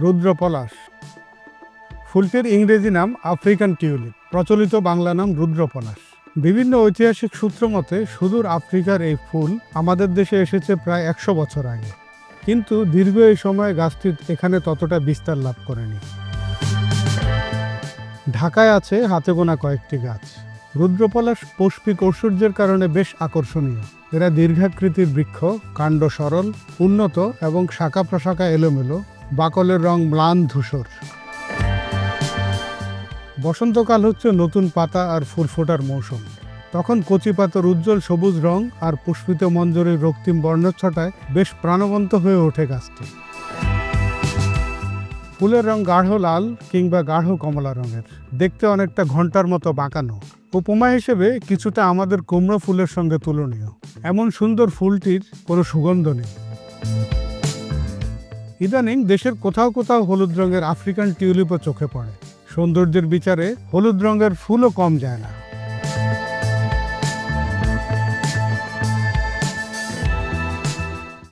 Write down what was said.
রুদ্রপলাশ। ফুলটির ইংরেজি নাম African tulip, প্রচলিত বাংলা নাম রুদ্রপলাশ। বিভিন্ন ঐতিহাসিক সূত্র মতে সুদূর আফ্রিকার এই ফুল আমাদের দেশে এসেছে প্রায় 100 বছর আগে, কিন্তু দীর্ঘ এই সময় গাছটি এখানে ততটা বিস্তার লাভ করেনি। ঢাকায় আছে হাতে গোনা কয়েকটি গাছ। রুদ্রপলাশ পুষ্পিক ঐশ্বর্যের কারণে বেশ আকর্ষণীয়। এরা দীর্ঘাকৃতির বৃক্ষ, কাণ্ড সরল, উন্নত এবং শাখা প্রশাখা এলোমেলো, বাকলের রং ম্লান ধূসর। বসন্তকাল হচ্ছে নতুন পাতা আর ফুল ফোটার মৌসুম। তখন কচি পাতার উজ্জ্বল সবুজ রং আর পুষ্পিত মঞ্জরির রক্তিম বর্ণচ্ছটায় বেশ প্রাণবন্ত হয়ে ওঠে গাছটি। ফুলের রং গাঢ় লাল কিংবা গাঢ় কমলা রঙের, দেখতে অনেকটা ঘণ্টার মতো বাঁকানো। উপমা হিসেবে কিছুটা আমাদের কুমড়ো ফুলের সঙ্গে তুলনীয়। এমন সুন্দর ফুলটির কোনো সুগন্ধ নেই। ইদানিং দেশের কোথাও কোথাও হলুদ রঙের আফ্রিকান টিউলিপও চোখে পড়ে। সৌন্দর্যের বিচারে হলুদ রঙের ফুলও কম যায় না।